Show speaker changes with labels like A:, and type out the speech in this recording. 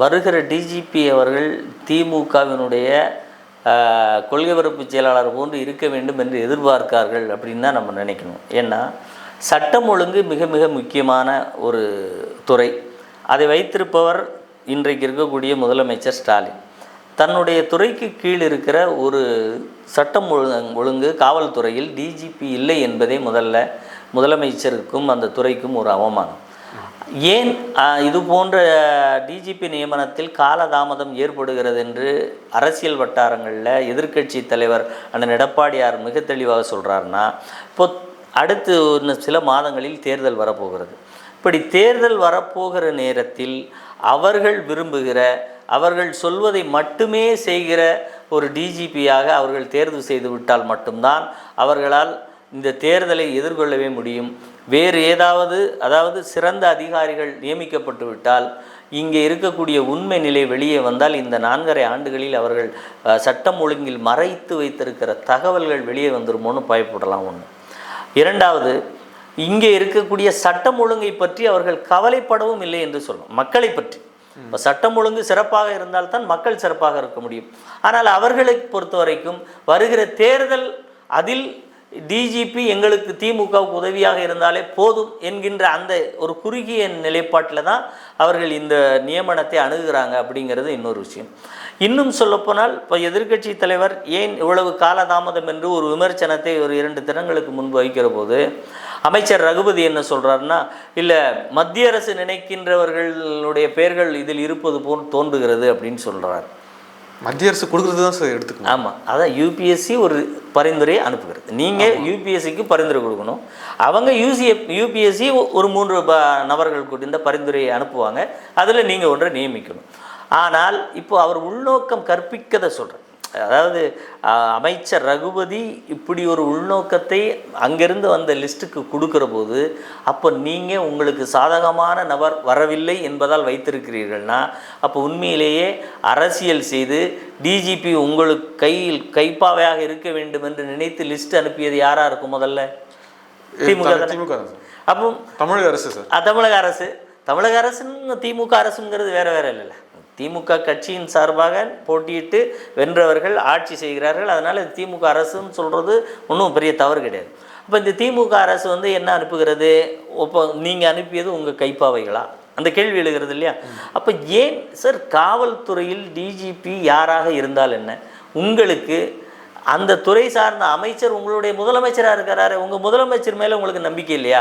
A: வருகிற டிஜிபி அவர்கள் திமுகவினுடைய கொள்கை பரப்பு செயலாளர் போன்று இருக்க வேண்டும் என்று எதிர்பார்க்கார்கள் அப்படின்னு தான் நம்ம நினைக்கணும். ஏன்னா சட்டம் ஒழுங்கு மிக மிக முக்கியமான ஒரு துறை. அதை வைத்திருப்பவர் இன்றைக்கு இருக்கக்கூடிய முதலமைச்சர் ஸ்டாலின். தன்னுடைய துறைக்கு கீழ் இருக்கிற ஒரு சட்டம் ஒழுங்கு காவல்துறையில் டிஜிபி இல்லை என்பதே முதலமைச்சருக்கும் அந்த துறைக்கும் ஒரு அவமானம். ஏன் இது போன்ற டிஜிபி நியமனத்தில் காலதாமதம் ஏற்படுகிறது என்று அரசியல் வட்டாரங்களில் எதிர்க்கட்சி தலைவர் அண்ணன் எடப்பாடியார் மிக தெளிவாக சொல்கிறாருன்னா, இப்போ அடுத்து சில மாதங்களில் தேர்தல் வரப்போகிறது. இப்படி தேர்தல் வரப்போகிற நேரத்தில் அவர்கள் விரும்புகிற, அவர்கள் சொல்வதை மட்டுமே செய்கிற ஒரு டிஜிபியாக அவர்கள் தேர்வு செய்து விட்டால் மட்டும்தான் அவர்களால் இந்த தேர்தலை எதிர்கொள்ளவே முடியும். வேறு அதாவது சிறந்த அதிகாரிகள் நியமிக்கப்பட்டு விட்டால் இங்கே இருக்கக்கூடிய உண்மை நிலை வெளியே வந்தால் இந்த 4.5 ஆண்டுகளில் அவர்கள் சட்டம் ஒழுங்கில் மறைத்து வைத்திருக்கிற தகவல்கள் வெளியே வந்துருமோன்னு பயப்படலாம். ஒன்று. இரண்டாவது, இங்கே இருக்கக்கூடிய சட்டம் ஒழுங்கை பற்றி அவர்கள் கவலைப்படவும் இல்லை என்று சொல்லணும். மக்களை பற்றி இப்போ சட்டம் ஒழுங்கு சிறப்பாக இருந்தால்தான் மக்கள் சிறப்பாக இருக்க முடியும். ஆனால் அவர்களை பொறுத்த வரைக்கும் வருகிற தேர்தல், அதில் டிஜிபி எங்களுக்கு திமுகவுக்கு உதவியாக இருந்தாலே போதும் என்கின்ற அந்த ஒரு குறுகிய நிலைப்பாட்டில் தான் அவர்கள் இந்த நியமனத்தை அணுகுகிறாங்க அப்படிங்கிறது இன்னொரு விஷயம். இன்னும் சொல்லப்போனால் இப்போ எதிர்க்கட்சி தலைவர் ஏன் இவ்வளவு காலதாமதம் என்று ஒரு விமர்சனத்தை ஒரு 2 தினங்களுக்கு முன்பு வைக்கிற போது அமைச்சர் ரகுபதி என்ன சொல்கிறாருன்னா, இல்லை மத்திய அரசு நினைக்கின்றவர்களுடைய பெயர்கள் இதில் இருப்பது போல் தோன்றுகிறது அப்படின்னு சொல்கிறார்.
B: மத்திய அரசு கொடுக்குறது தான் சார் எடுத்துக்கணும்.
A: ஆமாம், அதான் யூபிஎஸ்சி ஒரு பரிந்துரையை அனுப்புகிறது. நீங்கள் யூபிஎஸ்சிக்கு பரிந்துரை கொடுக்கணும். அவங்க யூபிஎஸ்சி ஒரு 3 நபர்கள் கூட இந்த பரிந்துரையை அனுப்புவாங்க. அதில் நீங்கள் ஒன்றை நியமிக்கணும். ஆனால் இப்போ அவர் உள்நோக்கம் கற்பிக்கதை சொல்கிறார். அதாவது அமைச்சர் ரகுபதி இப்படி ஒரு உள்நோக்கத்தை அங்கிருந்து வந்த லிஸ்ட்டுக்கு கொடுக்குற போது, அப்போ நீங்கள் உங்களுக்கு சாதகமான நபர் வரவில்லை என்பதால் வைத்திருக்கிறீர்கள்னா, அப்போ உண்மையிலேயே அரசியல் செய்து டிஜிபி உங்களுக்கு கைப்பாவையாக இருக்க வேண்டும் என்று நினைத்து லிஸ்ட் அனுப்பியது யாராக இருக்கும்? முதல்ல திமுக. அப்போ
B: தமிழக அரசு சார்.
A: தமிழக அரசுன்னு திமுக அரசுங்கிறது வேற இல்லைல்ல. திமுக கட்சியின் சார்பாக போட்டியிட்டு வென்றவர்கள் ஆட்சி செய்கிறார்கள். அதனால் திமுக அரசுன்னு சொல்கிறது ஒன்றும் பெரிய தவறு கிடையாது. அப்போ இந்த திமுக அரசு என்ன அனுப்புகிறது? இப்போ நீங்கள் அனுப்பியது உங்கள் கைப்பாவைகளா? அந்த கேள்வி எழுகிறது இல்லையா? அப்போ ஏன் சார் காவல்துறையில் டிஜிபி யாராக இருந்தால் என்ன, உங்களுக்கு அந்த துறை சார்ந்த அமைச்சர் உங்களுடைய முதலமைச்சராக இருக்கிறாரு, உங்கள் முதலமைச்சர் மேலே உங்களுக்கு நம்பிக்கை இல்லையா?